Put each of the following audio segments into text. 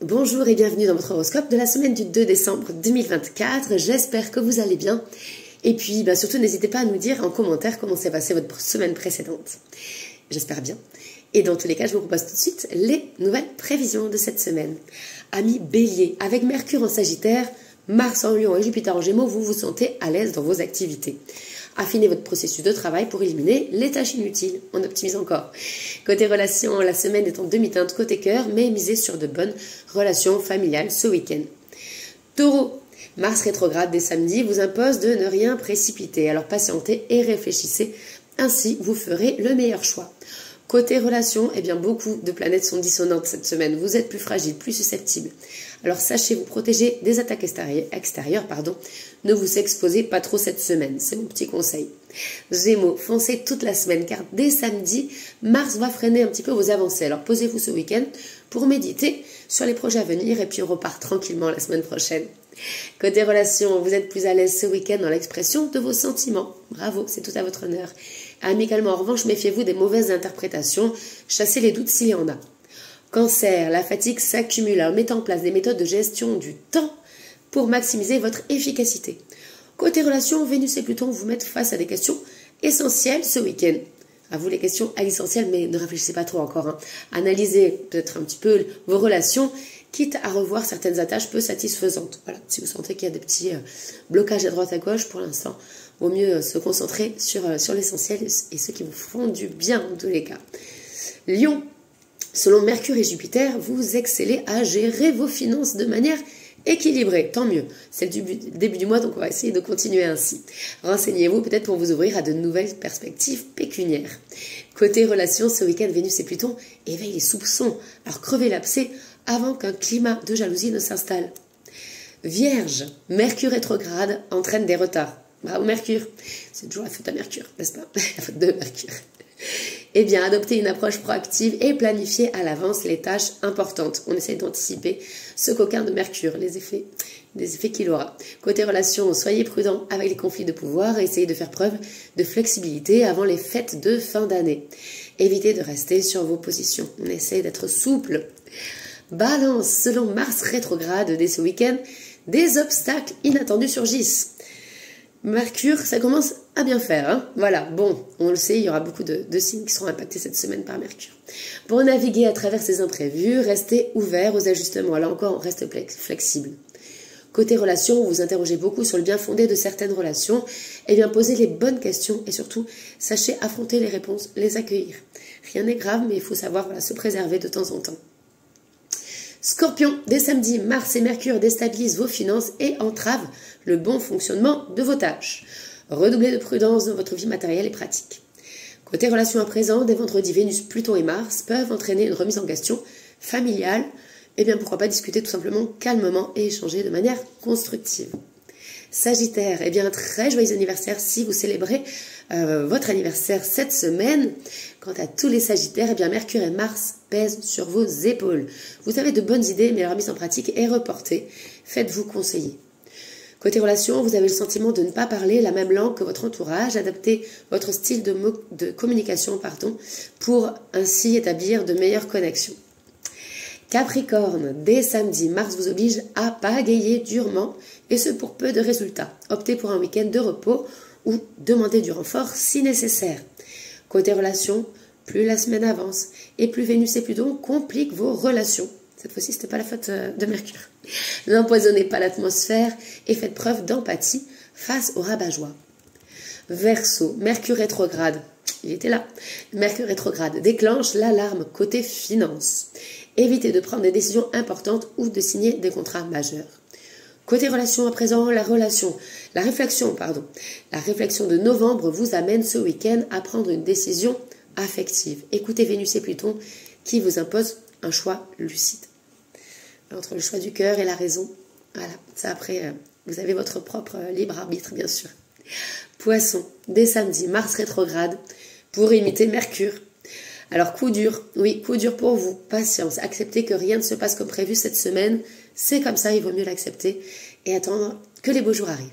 Bonjour et bienvenue dans votre horoscope de la semaine du 2 décembre 2024. J'espère que vous allez bien. Et puis, surtout, n'hésitez pas à nous dire en commentaire comment s'est passée votre semaine précédente. J'espère bien. Et dans tous les cas, je vous propose tout de suite les nouvelles prévisions de cette semaine. Amis Bélier, avec Mercure en Sagittaire, Mars en Lion et Jupiter en Gémeaux, vous vous sentez à l'aise dans vos activités. Affinez votre processus de travail pour éliminer les tâches inutiles. On optimise encore. Côté relations, la semaine est en demi-teinte côté cœur, mais misez sur de bonnes relations familiales ce week-end. Taureau, Mars rétrograde dès samedi vous impose de ne rien précipiter. Alors patientez et réfléchissez. Ainsi, vous ferez le meilleur choix. Côté relations, beaucoup de planètes sont dissonantes cette semaine. Vous êtes plus fragile, plus susceptible. Alors sachez vous protéger des attaques extérieures. Ne vous exposez pas trop cette semaine, c'est mon petit conseil. Gémeaux, foncez toute la semaine car dès samedi, Mars va freiner un petit peu vos avancées. Alors posez-vous ce week-end pour méditer sur les projets à venir et puis on repart tranquillement la semaine prochaine. Côté relations, vous êtes plus à l'aise ce week-end dans l'expression de vos sentiments. Bravo, c'est tout à votre honneur. Amicalement, en revanche, méfiez-vous des mauvaises interprétations. Chassez les doutes s'il y en a. Cancer, la fatigue s'accumule. Alors mettez en place des méthodes de gestion du temps pour maximiser votre efficacité. Côté relations, Vénus et Pluton vous mettent face à des questions essentielles ce week-end. À vous les questions essentielles, mais ne réfléchissez pas trop encore. Analysez peut-être un petit peu vos relations, quitte à revoir certaines attaches peu satisfaisantes. Voilà, si vous sentez qu'il y a des petits blocages à droite à gauche, pour l'instant, vaut mieux se concentrer sur l'essentiel et ceux qui vous font du bien en tous les cas. Lion, selon Mercure et Jupiter, vous excellez à gérer vos finances de manière équilibrée. Tant mieux, c'est le début du mois, donc on va essayer de continuer ainsi. Renseignez-vous peut-être pour vous ouvrir à de nouvelles perspectives pécuniaires. Côté relations, ce week-end, Vénus et Pluton éveillent les soupçons. Alors crevez l'abcès avant qu'un climat de jalousie ne s'installe. Vierge, Mercure rétrograde entraîne des retards. Bravo Mercure, c'est toujours la faute à Mercure, n'est-ce pas? La faute de Mercure. Adoptez une approche proactive et planifiez à l'avance les tâches importantes. On essaie d'anticiper ce coquin de Mercure, les effets qu'il aura. Côté relations, soyez prudents avec les conflits de pouvoir et essayez de faire preuve de flexibilité avant les fêtes de fin d'année. Évitez de rester sur vos positions. On essaie d'être souple. Balance, selon Mars rétrograde dès ce week-end, des obstacles inattendus surgissent. Mercure, ça commence à bien faire. Voilà, bon, on le sait, il y aura beaucoup de signes qui seront impactés cette semaine par Mercure. Pour naviguer à travers ces imprévus, restez ouverts aux ajustements. Là encore, on reste flexible. Côté relations, vous vous interrogez beaucoup sur le bien fondé de certaines relations. Posez les bonnes questions et surtout, sachez affronter les réponses, les accueillir. Rien n'est grave, mais il faut savoir se préserver de temps en temps. Scorpion, dès samedi, Mars et Mercure déstabilisent vos finances et entravent le bon fonctionnement de vos tâches. Redoublez de prudence dans votre vie matérielle et pratique. Côté relations à présent, dès vendredi, Vénus, Pluton et Mars peuvent entraîner une remise en question familiale. Pourquoi pas discuter tout simplement calmement et échanger de manière constructive. Sagittaire, très joyeux anniversaire si vous célébrez votre anniversaire cette semaine. Quant à tous les Sagittaires, Mercure et Mars pèsent sur vos épaules. Vous avez de bonnes idées, mais leur mise en pratique est reportée. Faites-vous conseiller. Côté relations, vous avez le sentiment de ne pas parler la même langue que votre entourage. Adaptez votre style de communication pour ainsi établir de meilleures connexions. Capricorne, dès samedi, Mars vous oblige à pagayer durement, et ce pour peu de résultats. Optez pour un week-end de repos ou demandez du renfort si nécessaire. Côté relations, plus la semaine avance et plus Vénus et Pluton compliquent vos relations. Cette fois-ci, ce n'était pas la faute de Mercure. N'empoisonnez pas l'atmosphère et faites preuve d'empathie face au rabat-joie. Verseau, Mercure rétrograde. Il était là. Mercure rétrograde déclenche l'alarme côté finance. Évitez de prendre des décisions importantes ou de signer des contrats majeurs. Côté relations à présent, la réflexion de novembre vous amène ce week-end à prendre une décision affective. Écoutez Vénus et Pluton qui vous imposent un choix lucide. Entre le choix du cœur et la raison, voilà, ça après, vous avez votre propre libre arbitre bien sûr. Poisson, dès samedi, Mars rétrograde pour imiter Mercure. Alors coup dur pour vous, patience, acceptez que rien ne se passe comme prévu cette semaine, c'est comme ça, il vaut mieux l'accepter et attendre que les beaux jours arrivent.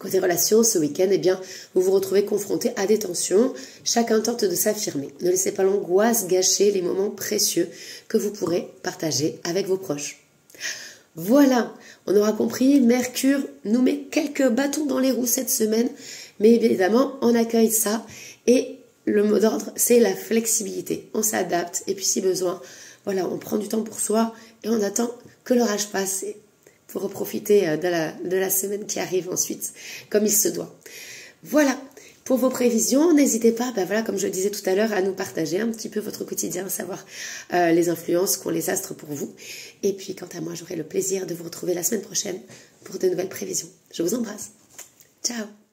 Côté relations, ce week-end, eh bien, vous vous retrouvez confronté à des tensions. Chacun tente de s'affirmer. Ne laissez pas l'angoisse gâcher les moments précieux que vous pourrez partager avec vos proches. Voilà, on aura compris, Mercure nous met quelques bâtons dans les roues cette semaine, mais évidemment, on accueille ça et le mot d'ordre, c'est la flexibilité. On s'adapte et puis si besoin, voilà, on prend du temps pour soi et on attend que l'orage passe pour profiter de la semaine qui arrive ensuite, comme il se doit. Voilà, pour vos prévisions, n'hésitez pas, voilà, comme je le disais tout à l'heure, à nous partager un petit peu votre quotidien, savoir les influences qu'ont les astres pour vous. Et puis, quant à moi, j'aurai le plaisir de vous retrouver la semaine prochaine pour de nouvelles prévisions. Je vous embrasse. Ciao!